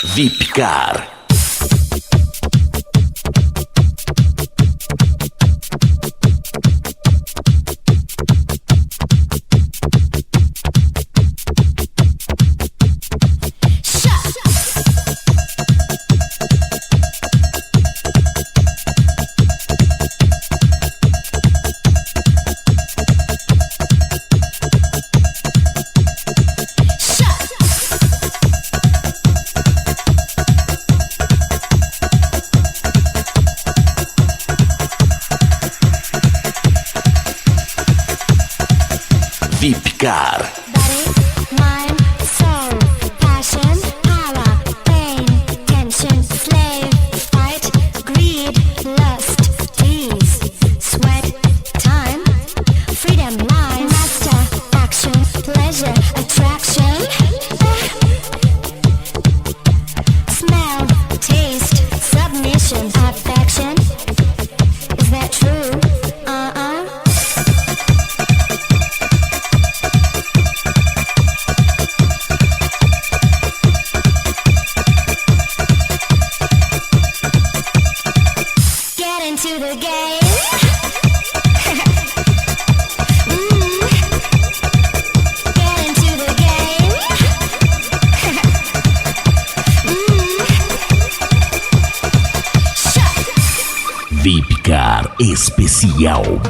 Vipcar. Vipcar. Body, mind, soul, passion, power, pain, tension, slave, fight, greed, lust, tease, sweat, time, freedom, line, master, action, pleasure, attraction, smell, taste, submission, affection. Is that true? To the game. Get into the game. Vipcar especial.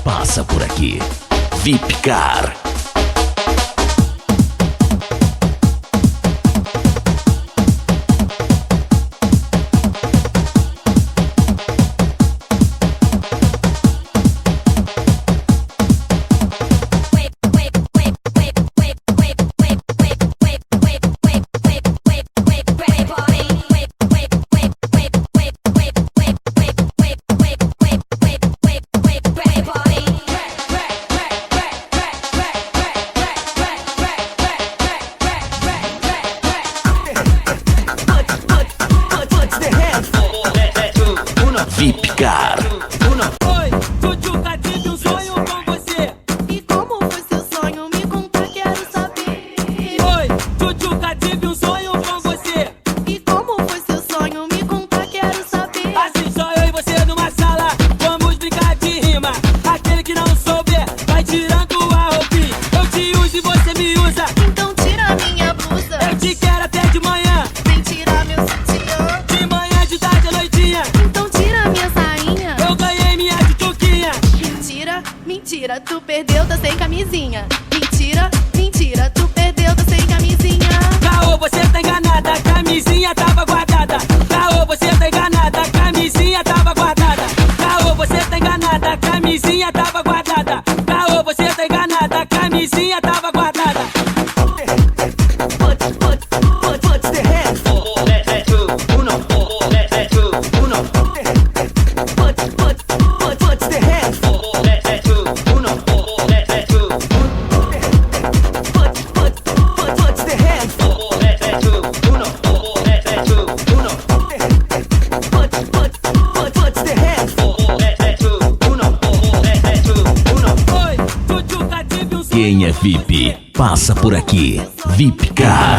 Passa por aqui. Vipcar. Vipcar. Oi, Tchutchuca, tive sonho com você. E como foi seu sonho? Me conta, quero saber. Oi, Tchutchuca, tive sonho com você. E como foi seu sonho? Me conta, quero saber. Assim só eu e você numa sala, vamos brincar de rima. Aquele que não souber, vai tirando a roupinha. Eu te uso e você me usa. Então tira minha blusa. Eu te quero até de manhã. Vem tirar meu sutiã. De manhã, de tarde, à noitinha. Então tira minha sainha. Eu ganhei minha tchutchuquinha. Mentira, mentira, tu perdeu, tá sem camisinha. Mentira, mentira, tu perdeu, tá sem camisinha. Caô, você tá enganada, a camisinha tava guardada. Caô, você tá enganada, a camisinha tava guardada. Caô, você tá enganada, a camisinha tava guardada. Caô, você tá enganada, a camisinha tava guardada. Quem é VIP, passa por aqui. Vipcar.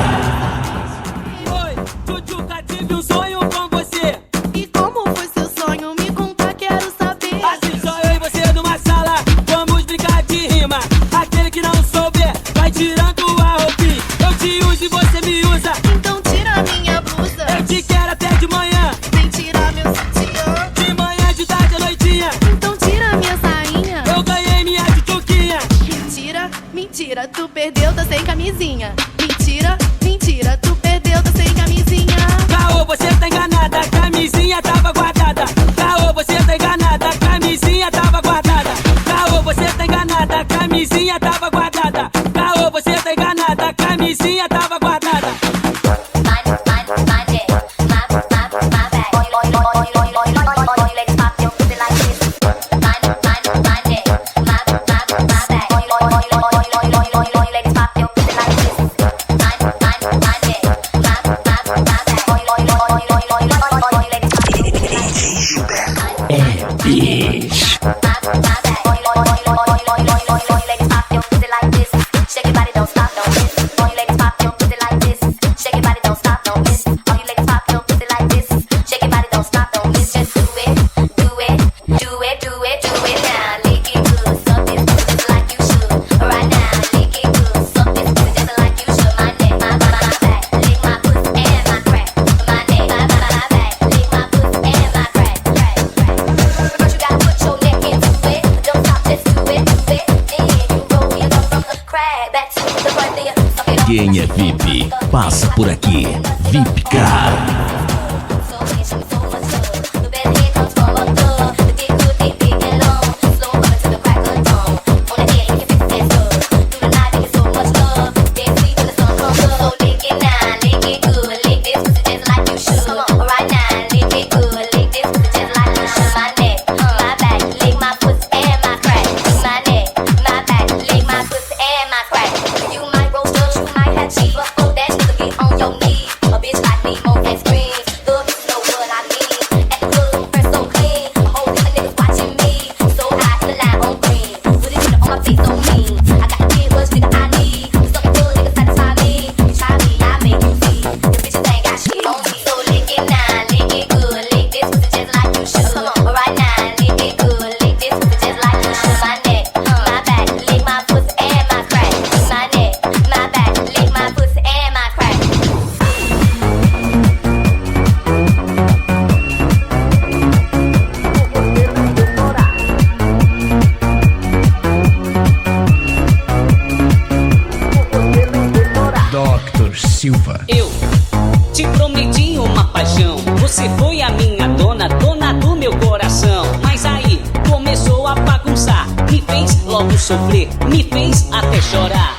Oi, Tchutchuca, tive sonho com você. E como foi seu sonho? Me conta, quero saber. Assim só eu e você numa sala, vamos brincar de rima. Aquele que não souber, vai tirando a roupinha. Eu te uso e você me usa. Então tira minha blusa. Eu te quero até de manhã. Vem tirar meu sutiã. De manhã, de tarde, à noitinha. Então tira minha sainha. Eu ganhei minha tchutchuquinha. Mentira, mentira, tu perdeu, tá sem camisinha. Mentira, mentira, tu perdeu, tá sem camisinha. Caô, você tá enganada, a camisinha tava guardada. Caô, você tá enganada, a camisinha tava guardada. Caô, você tá enganada, a camisinha tava guardada. Caô, você tá enganada, a camisinha tava guardada. Quem é VIP, passa por aqui. VIP Car. Silva. Eu te prometi uma paixão, você foi a minha dona, dona do meu coração. Mas aí começou a bagunçar, me fez logo sofrer, me fez até chorar.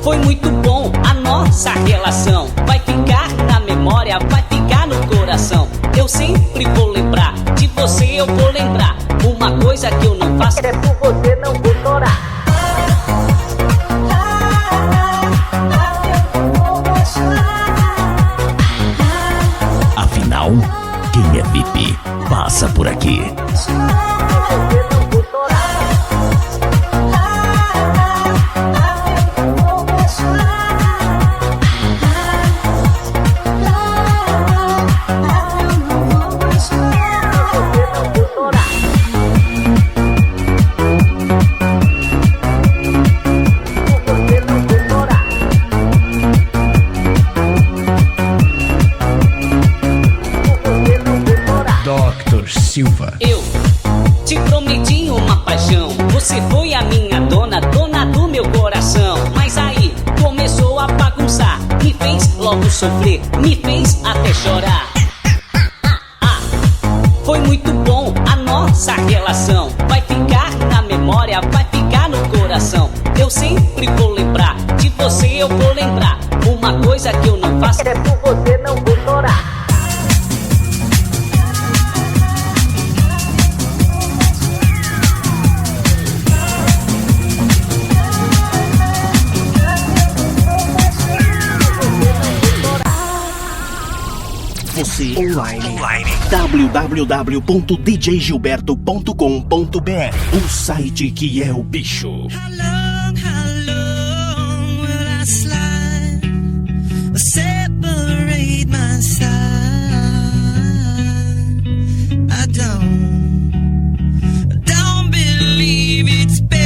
Foi muito bom a nossa relação, vai ficar na memória, vai ficar no coração. Eu sempre vou lembrar, de você eu vou lembrar. Uma coisa que eu não faço é por você não vou chorar. Afinal, quem é VIP, passa por aqui. Silva. Eu te prometi uma paixão, você foi a minha dona, dona do meu coração. Mas aí começou a bagunçar, me fez logo sofrer, me fez até chorar. Foi muito bom a nossa relação, vai ficar na memória, vai ficar no coração. Eu sempre vou lembrar, de você eu vou lembrar. Uma coisa que eu não faço é por você não vou chorar. Você online. www.djgilberto.com.br, o site que é o bicho. How long will I slide or separate my side? I don't believe it's been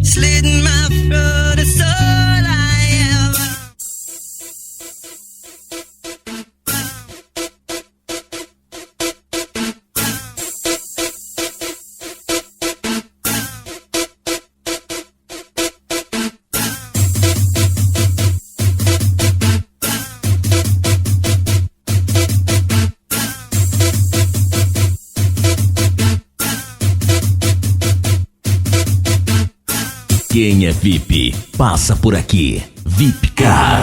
slitting my throat. It's all I ever. Quem é VIP, passa por aqui. VIP Car.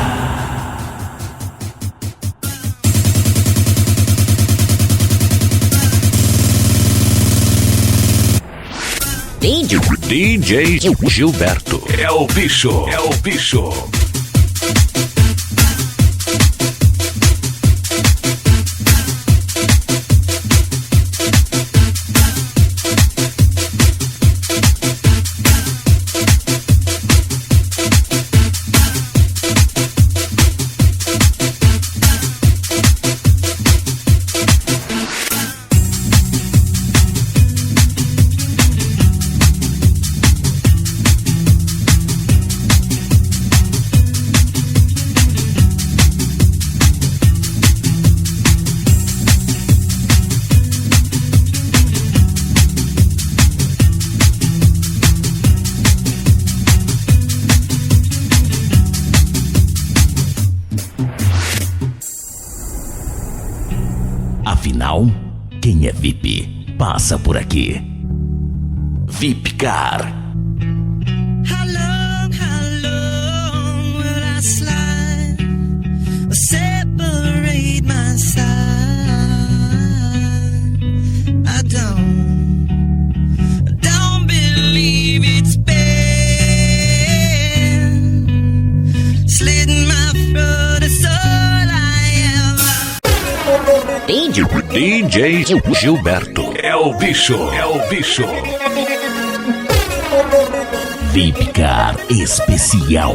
DJ Gilberto. É o bicho. É o bicho. Quem é VIP, passa por aqui. VIPcar. How long will I slide or separate my side? I don't believe it's been slitting my throat, it's all I ever. DJ Gilberto. É o bicho, é o bicho. VIPcar especial.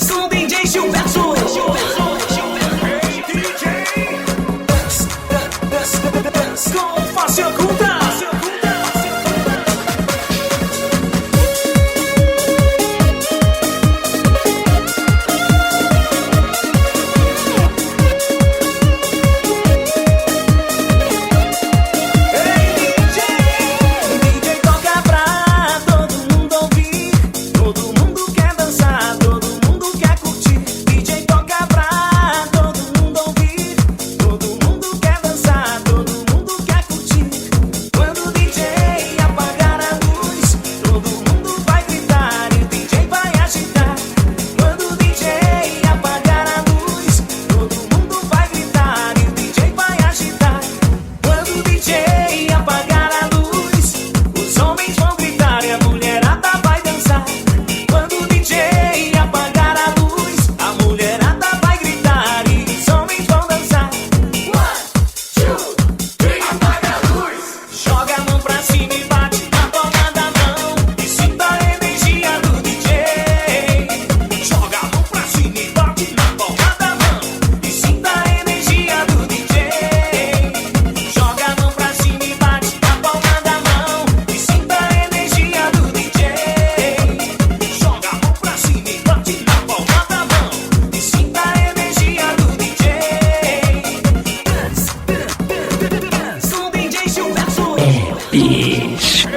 Com DJ Gilberto. Com face oculta. Bicho.